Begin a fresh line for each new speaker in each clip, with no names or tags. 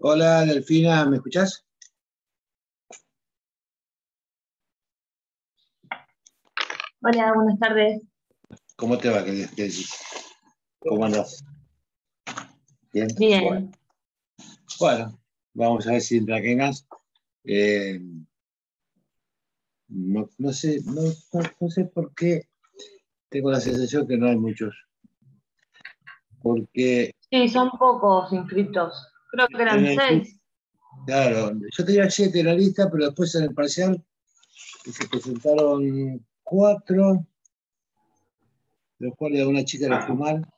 Hola, Delfina, ¿me escuchás?
Hola, buenas tardes.
¿Cómo te va, querida? ¿Cómo andás? Bien. Bueno,
Bien.
bueno, vamos a ver si entra aquí más. Eh, no sé, no sé por qué tengo la sensación que no hay muchos. Porque
Sí, son pocos inscritos. Creo que
en
eran
el,
6.
claro, yo tenía 7 en la lista, pero después en el parcial se presentaron 4, de los cuales a una chica le fue mal.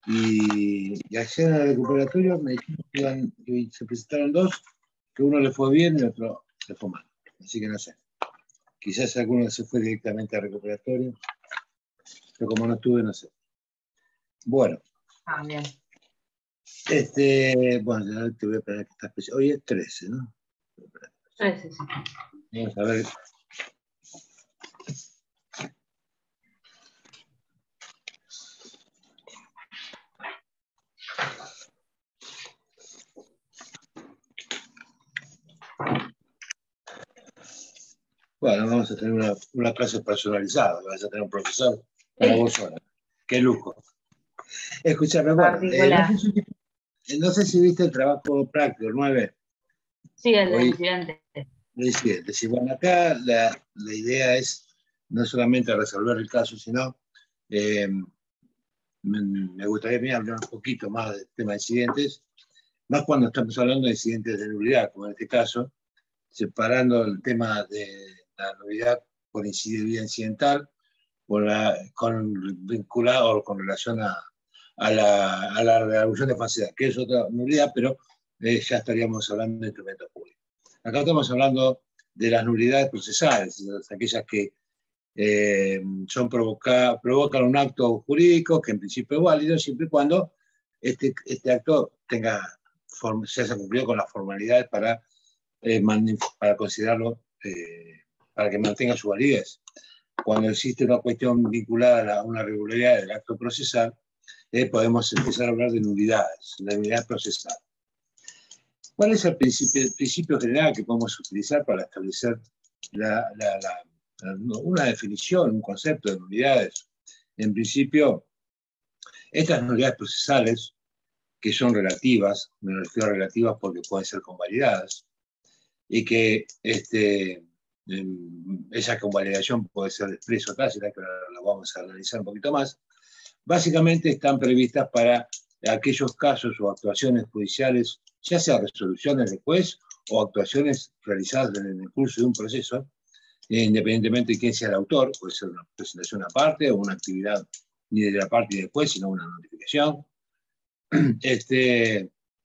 Y ayer en el recuperatorio me dijeron que se presentaron 2, que uno le fue bien y otro le fue mal. Así que no sé. Quizás alguno se fue directamente al recuperatorio, pero como no estuve, no sé. Bueno,
Ah, bien.
bueno, ya te voy a esperar que está especial. Hoy es 13, ¿no?
13, sí.
Vamos a ver. Bueno, vamos a tener una clase personalizada, vas a tener un profesor para
Sí,
vos sola. Qué lujo. Escúchame, bueno,
particular.
no sé si viste el trabajo práctico, el 9.
Sí, el de
Hoy
incidente.
es decir, bueno, acá la idea es no solamente resolver el caso, sino eh, me gustaría hablar un poquito más del tema de incidentes, más cuando estamos hablando de incidentes de nulidad, como en este caso, separando el tema de la nulidad por incidencia incidental, vinculado o con relación a la revolución de falsedad, que es otra nulidad, pero ya estaríamos hablando de instrumentos públicos. Acá estamos hablando de las nulidades procesales, aquellas que provocan un acto jurídico que en principio es válido siempre y cuando este acto se haya cumplido con las formalidades para considerarlo, para que mantenga su validez. Cuando existe una cuestión vinculada a una regularidad del acto procesal, podemos empezar a hablar de nulidades, la nulidad procesal. ¿Cuál es el principio general que podemos utilizar para establecer una definición, un concepto de nulidades? En principio, estas nulidades procesales, que son relativas, me refiero a relativas porque pueden ser convalidadas, y que esa convalidación puede ser de expresa o tácita, que ahora lo vamos a analizar un poquito más, básicamente están previstas para aquellos casos o actuaciones judiciales, ya sea resoluciones de juez o actuaciones realizadas en el curso de un proceso, independientemente de quién sea el autor, puede ser una presentación aparte o una actividad ni de la parte ni del juez, sino una notificación.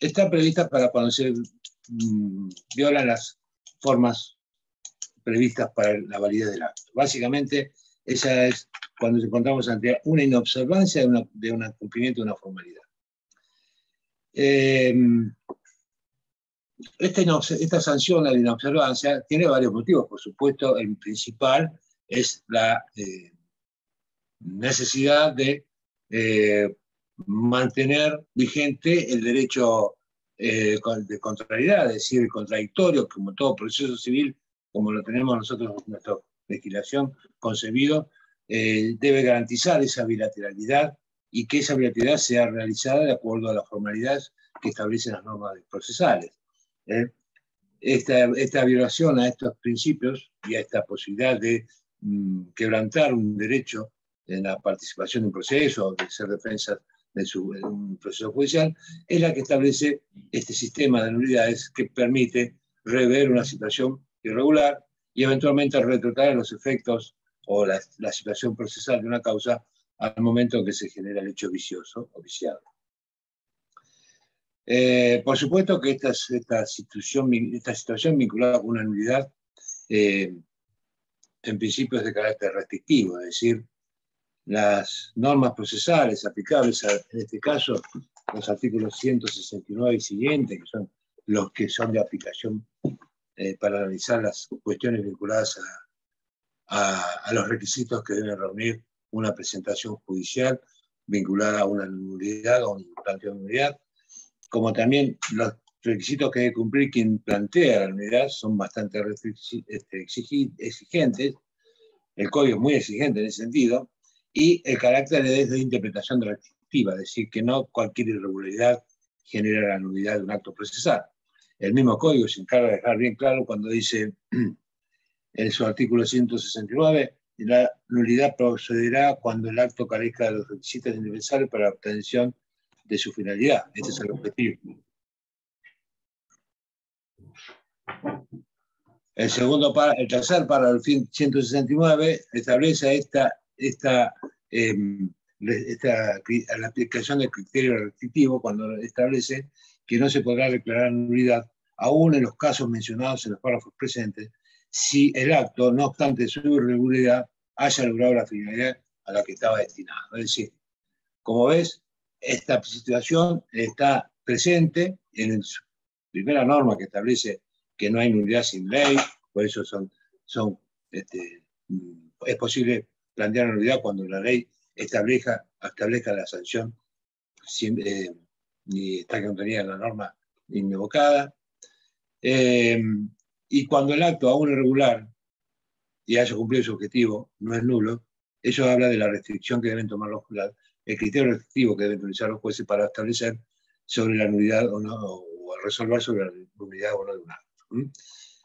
Está prevista para cuando se violan las formas previstas para la validez del acto. Básicamente, esa es cuando nos encontramos ante una inobservancia de un cumplimiento de una formalidad. Esta sanción a la inobservancia tiene varios motivos, por supuesto. El principal es la necesidad de mantener vigente el derecho de contrariedad, es decir, el contradictorio, como todo proceso civil, como lo tenemos nosotros en nuestra legislación concebido, debe garantizar esa bilateralidad y que esa bilateralidad sea realizada de acuerdo a las formalidades que establecen las normas procesales. Esta violación a estos principios y a esta posibilidad de quebrantar un derecho en la participación en un proceso, de ser defensa de un proceso judicial, es la que establece este sistema de nulidades que permite rever una situación irregular y eventualmente retrotraer los efectos o la situación procesal de una causa al momento en que se genera el hecho vicioso o viciado. Por supuesto que esta situación vinculada con una nulidad en principio es de carácter restrictivo, es decir, las normas procesales aplicables en este caso, los artículos 169 y siguientes, que son los que son de aplicación para analizar las cuestiones vinculadas a los requisitos que deben reunir una presentación judicial vinculada a una nulidad o un planteo de nulidad, como también los requisitos que debe cumplir quien plantea la nulidad son bastante exigentes, el código es muy exigente en ese sentido, y el carácter es de interpretación restrictiva, es decir, que no cualquier irregularidad genera la nulidad de un acto procesal. El mismo código se encarga de dejar bien claro cuando dice en su artículo 169, la nulidad procederá cuando el acto carezca de los requisitos indispensables para la obtención de su finalidad. Este es el objetivo. El tercer párrafo del 169 establece la aplicación del criterio restrictivo cuando establece que no se podrá declarar nulidad, aún en los casos mencionados en los párrafos presentes, si el acto, no obstante su irregularidad, haya logrado la finalidad a la que estaba destinado. Es decir, como ves, esta situación está presente en su primera norma que establece que no hay nulidad sin ley, por eso es posible plantear nulidad cuando la ley establezca la sanción y está contenida en la norma invocada. Y cuando el acto aún irregular y haya cumplido su objetivo, no es nulo, eso habla de la restricción que deben tomar el criterio restrictivo que deben utilizar los jueces para establecer sobre la nulidad o no, o resolver sobre la nulidad o no de un acto.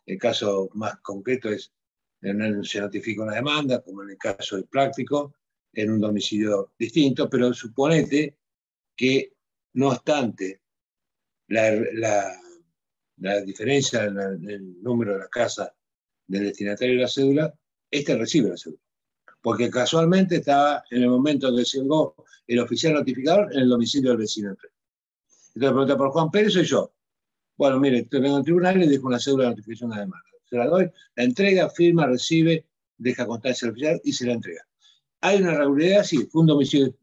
El caso más concreto es se notifica una demanda, como en el caso del práctico, en un domicilio distinto, pero suponete que, no obstante, la diferencia en el número de la casa del destinatario de la cédula, este recibe la cédula. Porque casualmente estaba en el momento que llegó el oficial notificador en el domicilio del vecino. Entonces pregunta por Juan Pérez, soy yo. Bueno, mire, estoy vengo al tribunal y le dejo una cédula de notificación de demanda. Se la doy, la entrega, firma, recibe, deja constancia al oficial y se la entrega. ¿Hay una irregularidad? Sí, fue un domicilio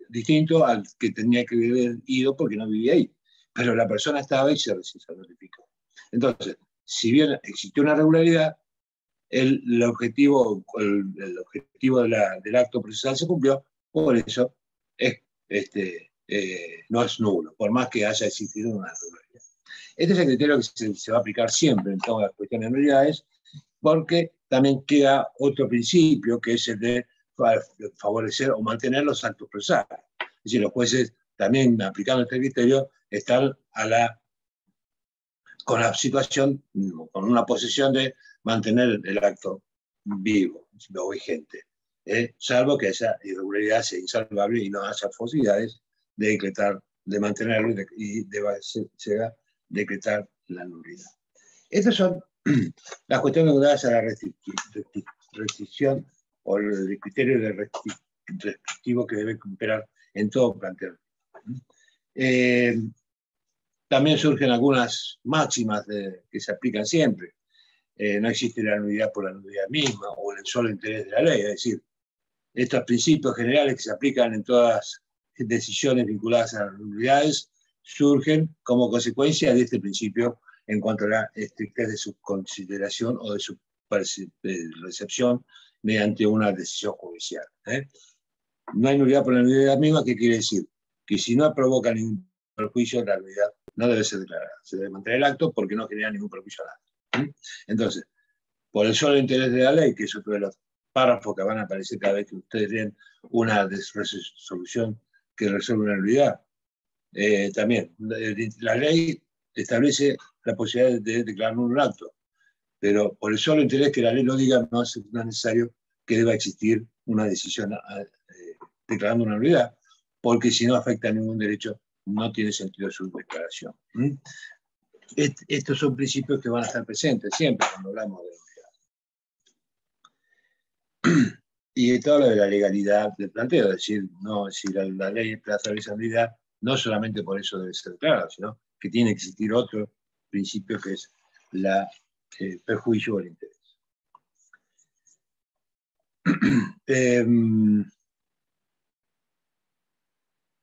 distinto al que tenía que haber ido porque no vivía ahí. Pero la persona estaba y se notificó. Entonces, si bien existió una irregularidad, el objetivo del acto procesal se cumplió, por eso no es nulo, por más que haya existido una irregularidad. Este es el criterio que se va a aplicar siempre en todas las cuestiones de nulidades, porque también queda otro principio, que es el de favorecer o mantener los actos procesales. Es decir, los jueces también aplicando este criterio están con la situación, con una posición de mantener el acto vivo o vigente, salvo que esa irregularidad sea insalvable y no haya posibilidades de mantenerlo y de decretar la nulidad. Estas son las cuestiones dadas a la restricción o el criterio restrictivo que debe operar en todo planteamiento. También surgen algunas máximas que se aplican siempre. No existe la nulidad por la nulidad misma o en el solo interés de la ley. Es decir, estos principios generales que se aplican en todas las decisiones vinculadas a las nulidades surgen como consecuencia de este principio en cuanto a la estrictez de su consideración o de su recepción mediante una decisión judicial. No hay nulidad por la nulidad misma, ¿qué quiere decir? Que si no provoca ningún perjuicio, la nulidad no debe ser declarada. Se debe mantener el acto porque no genera ningún perjuicio a nadie. Entonces, por el solo interés de la ley, que es otro de los párrafos que van a aparecer cada vez que ustedes leen una resolución que resuelve una nulidad, también la ley establece la posibilidad de declarar nulo un acto, pero por el solo interés que la ley lo diga, no es necesario que deba existir una decisión declarando una nulidad, porque si no afecta a ningún derecho, no tiene sentido su declaración. Estos son principios que van a estar presentes siempre cuando hablamos de nulidad. Y todo lo de la legalidad del planteo, es decir, no, si la ley establece nulidad, no solamente por eso debe ser declarada, sino que tiene que existir otro principio que es el perjuicio o el interés.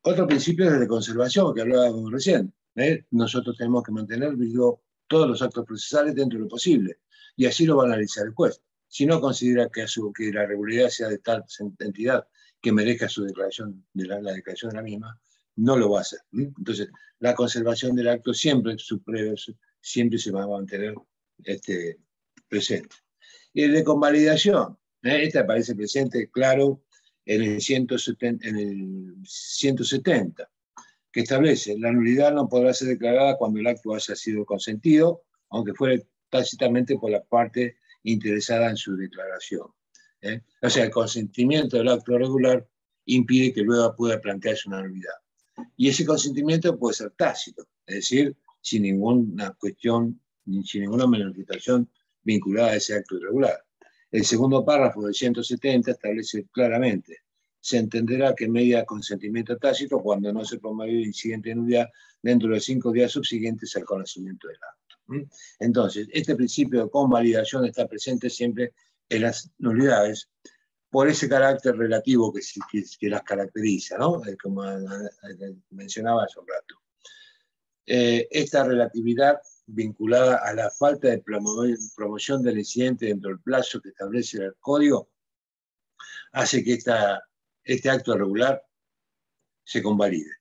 Otro principio es el de conservación, que hablábamos recién. Nosotros tenemos que mantener todos los actos procesales dentro de lo posible, y así lo va a analizar el juez. Si no considera que la regularidad sea de tal entidad que merezca su declaración, la declaración de la misma, no lo va a hacer. Entonces, la conservación del acto siempre se va a mantener presente. Y el de convalidación, este aparece presente, claro, en el 170, que establece: la nulidad no podrá ser declarada cuando el acto haya sido consentido, aunque fuere tácitamente por la parte interesada en su declaración. O sea, el consentimiento del acto regular impide que luego pueda plantearse una nulidad. Y ese consentimiento puede ser tácito, es decir, sin ninguna cuestión, sin ninguna manifestación vinculada a ese acto irregular. El segundo párrafo del 170 establece claramente: se entenderá que media consentimiento tácito cuando no se promueve el incidente de nulidad dentro de los 5 días subsiguientes al conocimiento del acto. Entonces, este principio de convalidación está presente siempre en las nulidades, por ese carácter relativo que las caracteriza, ¿no? Como mencionaba hace un rato. Esta relatividad vinculada a la falta de promoción del incidente dentro del plazo que establece el código hace que este acto regular se convalide.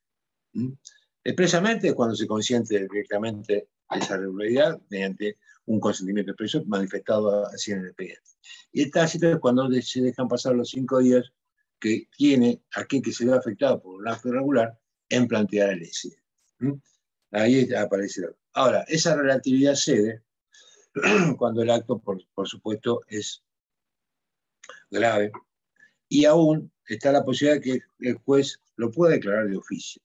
Expresamente cuando se consiente directamente esa regularidad mediante un consentimiento expreso manifestado así en el expediente. Y el tácito es cuando se dejan pasar los 5 días que tiene aquel que se ve afectado por un acto irregular en plantear el incidente. Ahí aparece. Ahora, esa relatividad cede cuando el acto, por supuesto, es grave, y aún está la posibilidad de que el juez lo pueda declarar de oficio.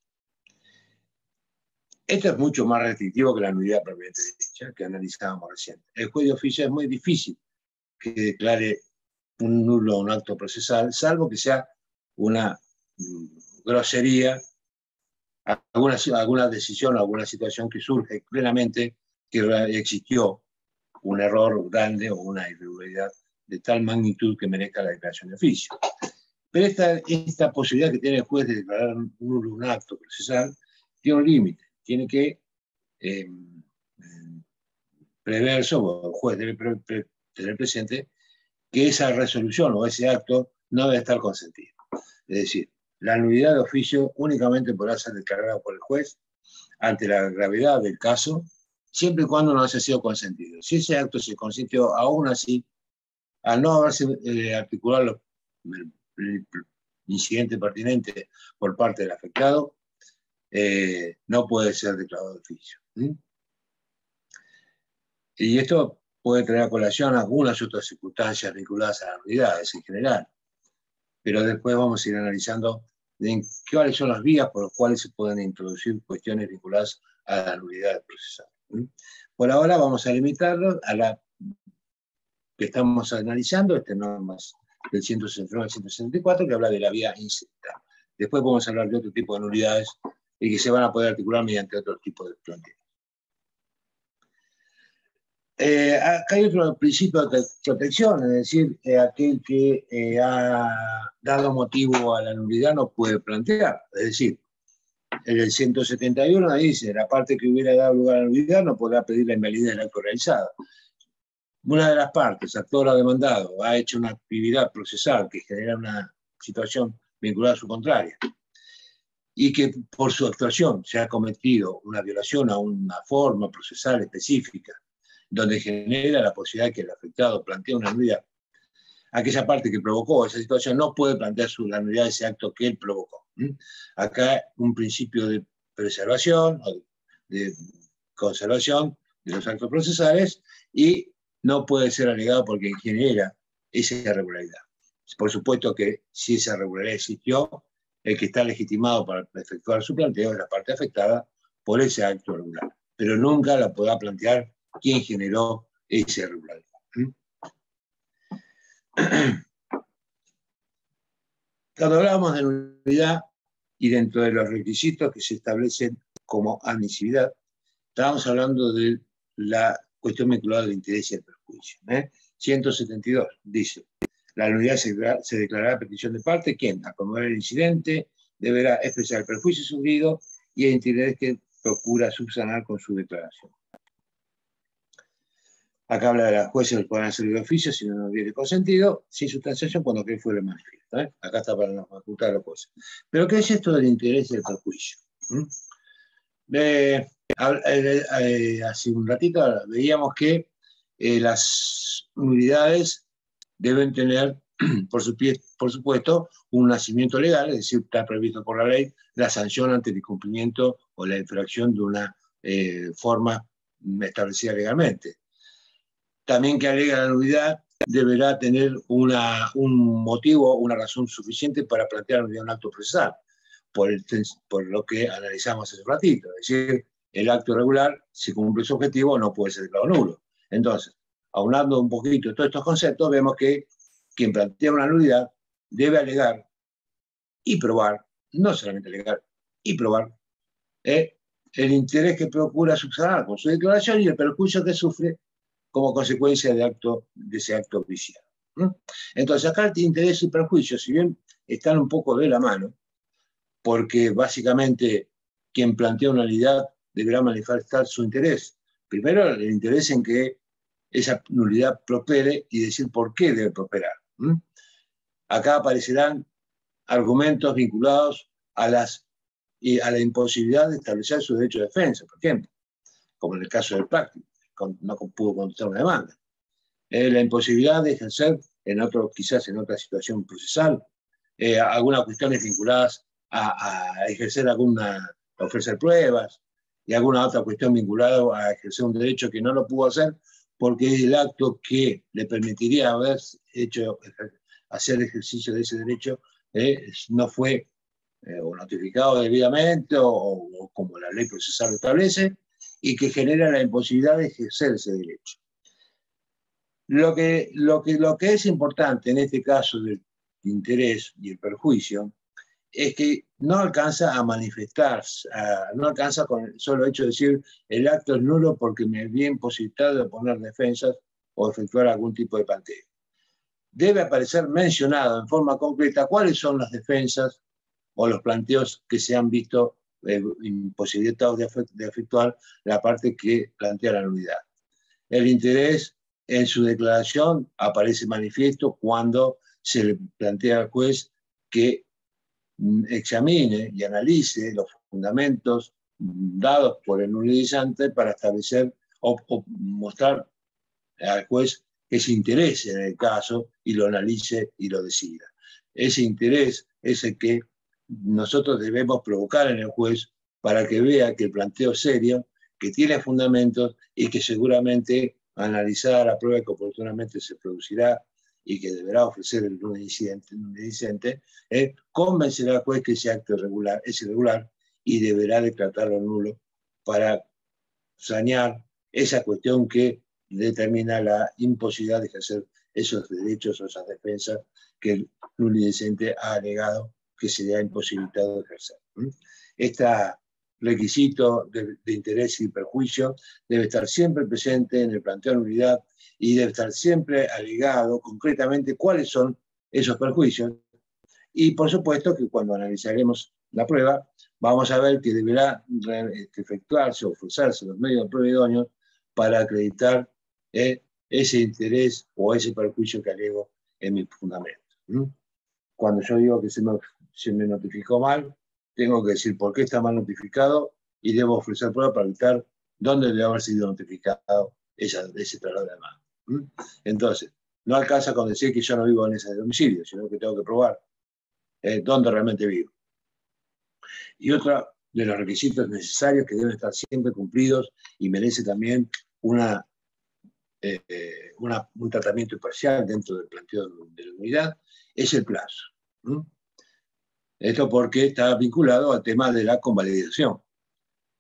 Esto es mucho más restrictivo que la nulidad propiamente dicha, que analizábamos recién. El juez de oficio es muy difícil que declare un nulo un acto procesal, salvo que sea una grosería, alguna decisión, alguna situación que surge plenamente que existió un error grande o una irregularidad de tal magnitud que merezca la declaración de oficio. Pero esta posibilidad que tiene el juez de declarar un acto procesal tiene un límite. Tiene que prever, el juez debe tener presente que esa resolución o ese acto no debe estar consentido. Es decir, la nulidad de oficio únicamente podrá ser declarada por el juez ante la gravedad del caso, siempre y cuando no haya sido consentido. Si ese acto se consintió, aún así, al no haberse articulado el incidente pertinente por parte del afectado, no puede ser declarado de oficio. Y esto puede traer a colación algunas otras circunstancias vinculadas a las nulidades en general, pero después vamos a ir analizando cuáles son las vías por las cuales se pueden introducir cuestiones vinculadas a la nulidad procesal. Por ahora vamos a limitarlo a la que estamos analizando, normas del 169 al 164, que habla de la vía incierta. Después vamos a hablar de otro tipo de nulidades y que se van a poder articular mediante otro tipo de planteos. Acá hay otro principio de protección, es decir, aquel que ha dado motivo a la nulidad no puede plantear. Es decir, en el 171 dice: la parte que hubiera dado lugar a la nulidad no podrá pedir la invalidez del acto realizado. Una de las partes, actor o demandado, ha hecho una actividad procesal que genera una situación vinculada a su contraria, y que por su actuación se ha cometido una violación a una forma procesal específica, donde genera la posibilidad de que el afectado plantee una nulidad, aquella parte que provocó esa situación no puede plantear la nulidad de ese acto que él provocó. Acá un principio de preservación o de conservación de los actos procesales, y no puede ser alegado porque genera esa irregularidad. Por supuesto que si esa irregularidad existió, el que está legitimado para efectuar su planteo es la parte afectada por ese acto irregular, pero nunca la podrá plantear quien generó esa irregularidad. Cuando hablamos de nulidad y dentro de los requisitos que se establecen como admisibilidad, estábamos hablando de la cuestión vinculada al interés y al perjuicio. 172 dice: la nulidad se declarará a petición de parte quien, a acomodar el incidente, deberá expresar el perjuicio sufrido y el interés que procura subsanar con su declaración. Acá habla de las jueces que pueden hacer el oficio si no viene consentido, sin sustanciación cuando que fuere manifiesto. Acá está para la facultad de los jueces. Pero ¿qué es esto del interés y el perjuicio? Hace un ratito veíamos que las unidades deben tener, por supuesto, un nacimiento legal, es decir, está previsto por la ley la sanción ante el incumplimiento o la infracción de una forma establecida legalmente. También que alega la nulidad deberá tener un motivo, una razón suficiente para plantear un acto procesal, por lo que analizamos hace un ratito. Es decir, el acto irregular, si cumple su objetivo, no puede ser declarado nulo. Entonces, aunando un poquito todos estos conceptos, vemos que quien plantea una nulidad debe alegar y probar, no solamente alegar y probar, el interés que procura subsanar con su declaración y el perjuicio que sufre como consecuencia de ese acto viciado. Entonces, acá el interés y perjuicio, si bien están un poco de la mano, porque básicamente quien plantea una nulidad deberá manifestar su interés. Primero, el interés en que esa nulidad prospere y decir por qué debe prosperar. Acá aparecerán argumentos vinculados a la imposibilidad de establecer su derecho de defensa, por ejemplo, como en el caso del práctico, no pudo contestar una demanda. La imposibilidad de ejercer quizás en otra situación procesal, algunas cuestiones vinculadas a ejercer a ofrecer pruebas, y alguna otra cuestión vinculada a ejercer un derecho que no lo pudo hacer porque el acto que le permitiría hacer ejercicio de ese derecho no fue o notificado debidamente o como la ley procesal lo establece, y que genera la imposibilidad de ejercer ese derecho. Lo que es importante en este caso del interés y el perjuicio es que no alcanza a manifestarse, no alcanza con el solo hecho de decir el acto es nulo porque me había imposibilitado de poner defensas o efectuar algún tipo de planteo. Debe aparecer mencionado en forma concreta cuáles son las defensas o los planteos que se han visto imposibilitados de efectuar la parte que plantea la nulidad. El interés en su declaración aparece manifiesto cuando se le plantea al juez que examine y analice los fundamentos dados por el nulizante para establecer o mostrar al juez que se interese en el caso y lo analice y lo decida. Ese interés es el que nosotros debemos provocar en el juez para que vea que el planteo es serio, que tiene fundamentos y que seguramente analizada la prueba que oportunamente se producirá y que deberá ofrecer el nulizante, convencerá al juez que ese acto es irregular y deberá declararlo nulo para sanear esa cuestión que determina la imposibilidad de ejercer esos derechos o esas defensas que el nulizante ha alegado que se le ha imposibilitado de ejercer. Este requisito de interés y perjuicio debe estar siempre presente en el planteo de nulidad y debe estar siempre alegado concretamente cuáles son esos perjuicios. Y por supuesto que cuando analizaremos la prueba, vamos a ver que deberá efectuarse o forzarse los medios de prueba idóneos para acreditar ese interés o ese perjuicio que alego en mi fundamento. Cuando yo digo que se me notificó mal, tengo que decir por qué está mal notificado y debo ofrecer prueba para evitar dónde debe haber sido notificado ese traslado de demanda. Entonces, no alcanza con decir que yo no vivo en ese domicilio, sino que tengo que probar dónde realmente vivo. Y otro de los requisitos necesarios que deben estar siempre cumplidos y merece también un tratamiento imparcial dentro del planteo de la unidad es el plazo. Esto porque está vinculado al tema de la convalidación.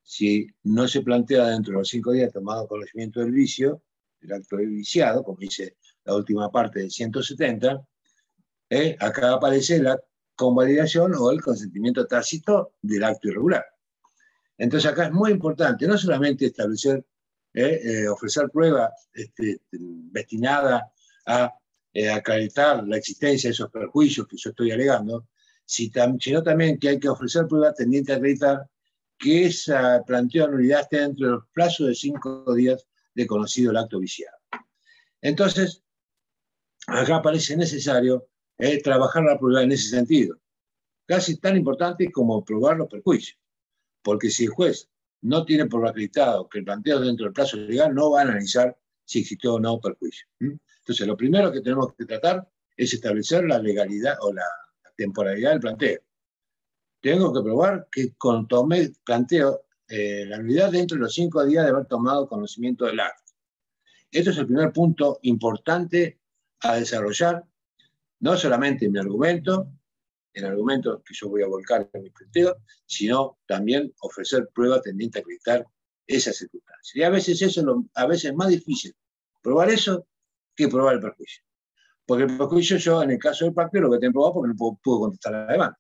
Si no se plantea dentro de los 5 días tomado conocimiento del vicio, el acto viciado, como dice la última parte del 170, acá aparece la convalidación o el consentimiento tácito del acto irregular. Entonces acá es muy importante no solamente establecer, ofrecer prueba destinada a acreditar la existencia de esos perjuicios que yo estoy alegando, sino también que hay que ofrecer prueba tendiente a acreditar que esa planteo de nulidad esté dentro de los plazos de 5 días de conocido el acto viciado. Entonces, acá parece necesario trabajar la prueba en ese sentido, casi tan importante como probar los perjuicios, porque si el juez no tiene por acreditado que el planteo dentro del plazo legal, no va a analizar si existió o no perjuicio. Entonces, lo primero que tenemos que tratar es establecer la legalidad o la temporalidad del planteo. Tengo que probar que con tomé planteo la nulidad dentro de los 5 días de haber tomado conocimiento del acto. Este es el primer punto importante a desarrollar, no solamente en mi argumento, en argumentos que yo voy a volcar en mi planteo, sino también ofrecer pruebas tendientes a acreditar esas circunstancias. Y a veces eso a veces es más difícil probar eso que probar el perjuicio. Porque el perjuicio yo, en el caso del planteo, lo que tengo que probar porque no puedo contestar la demanda.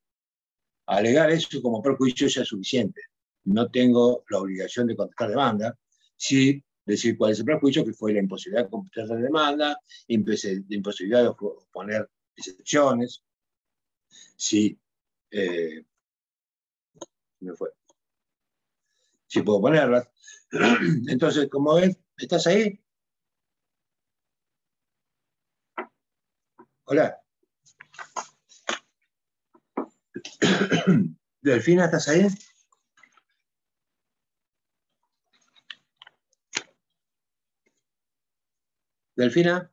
Alegar eso como perjuicio ya es suficiente. No tengo la obligación de contestar demanda, sí decir cuál es el perjuicio, que fue la imposibilidad de contestar la demanda, imposibilidad de poner excepciones, sí, me fue. Si puedo ponerlas. Entonces, como ven, ¿estás ahí? Hola. Delfina, ¿estás ahí? Delfina.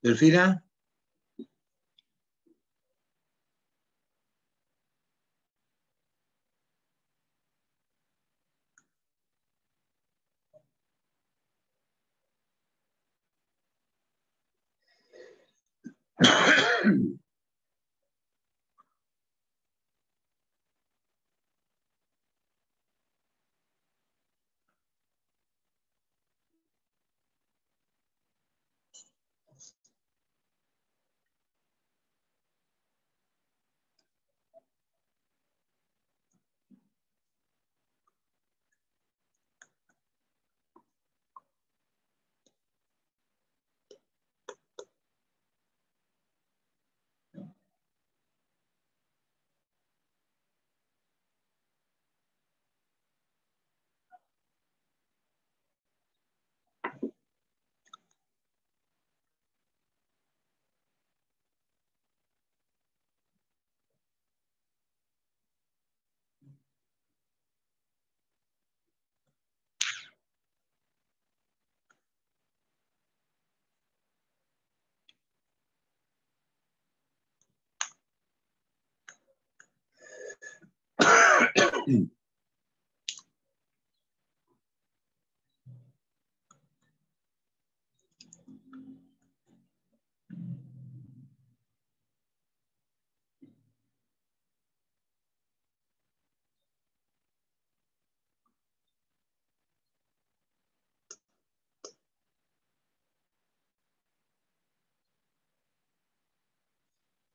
Delfina.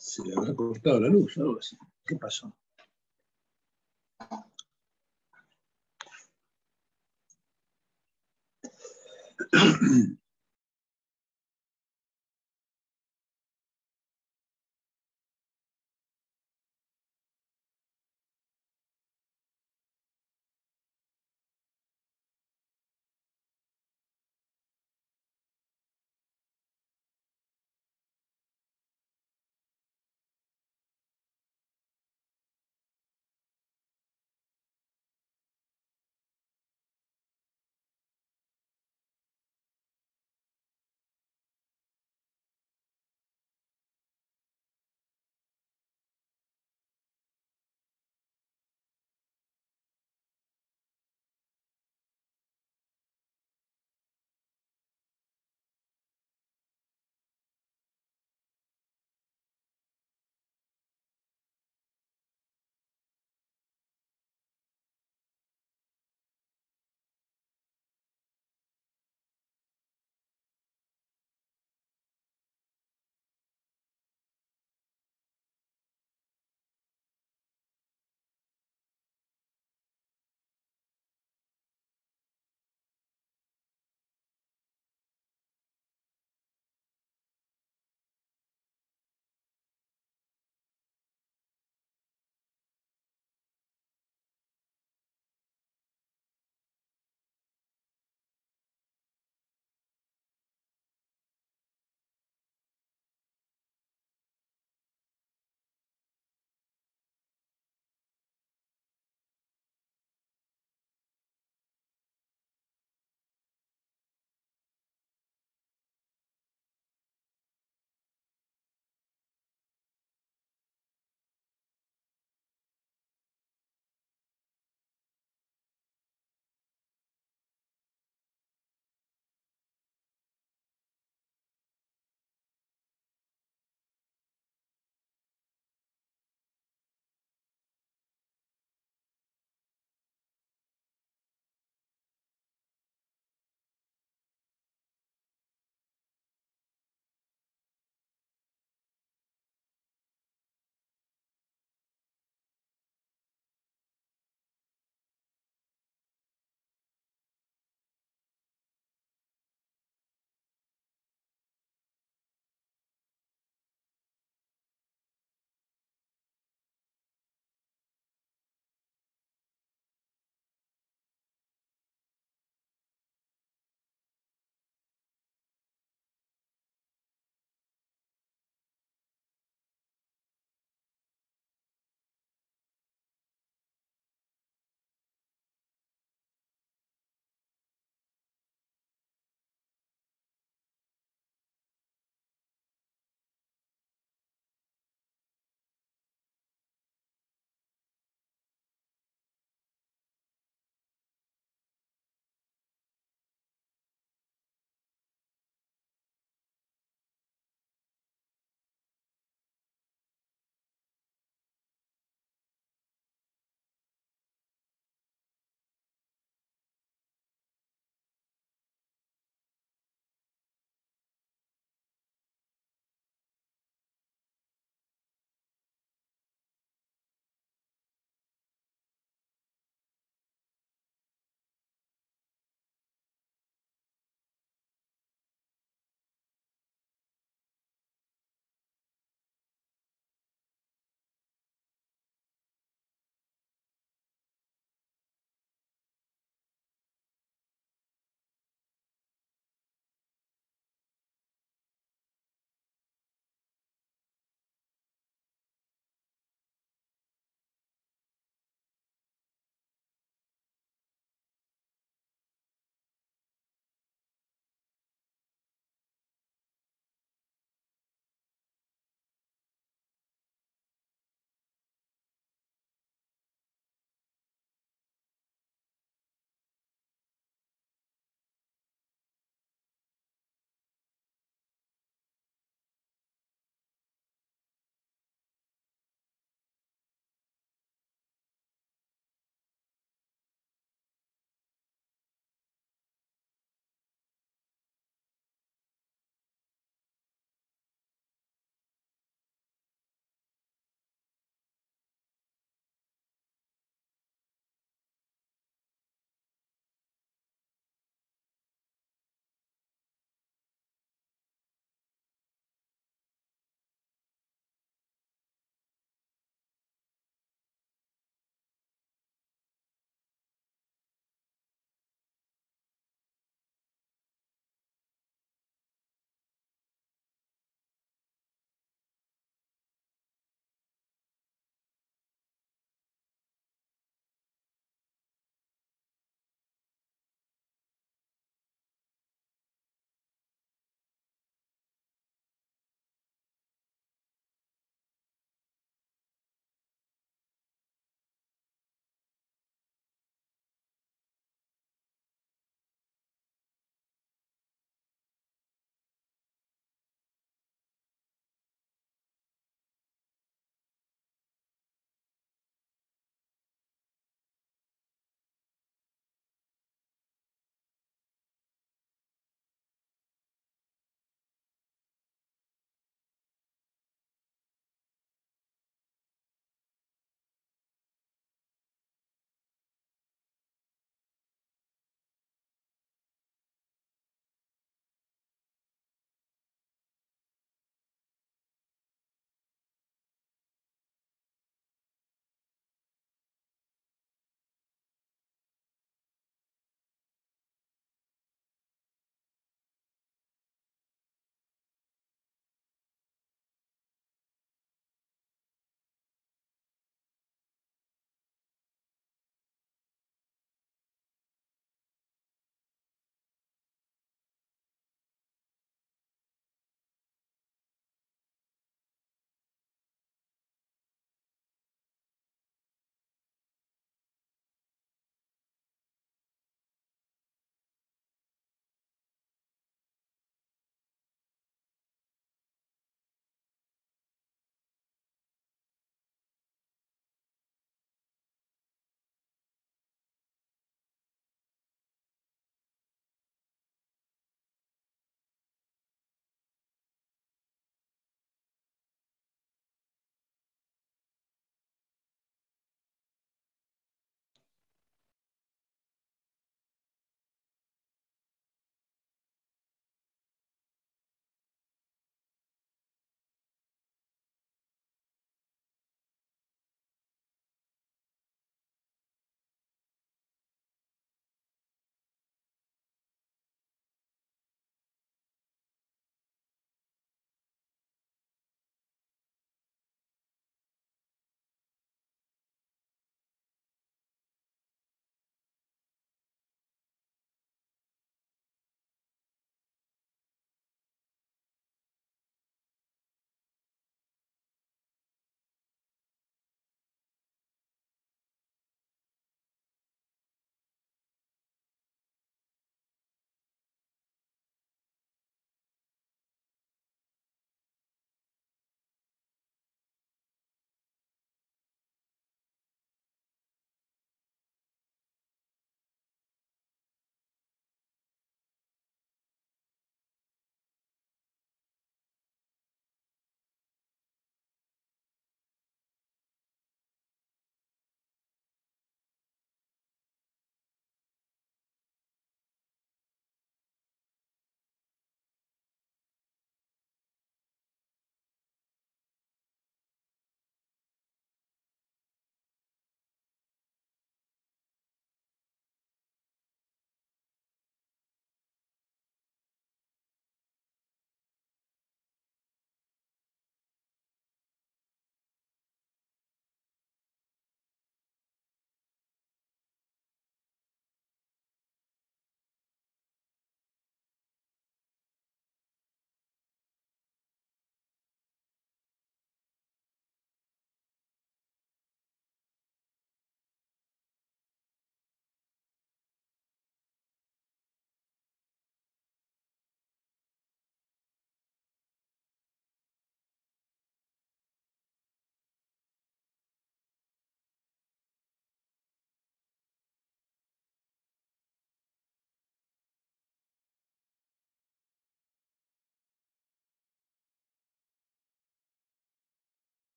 Se le habrá cortado la luz, algo así. ¿Qué pasó?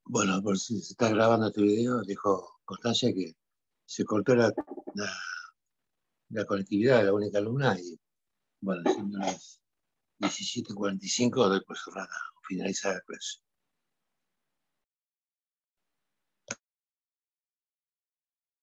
Bueno, por si se está grabando este video, dijo Constancia que se cortó la, la conectividad de la única alumna y, bueno, siendo las 17:45 doy por cerrada o finalizada la clase.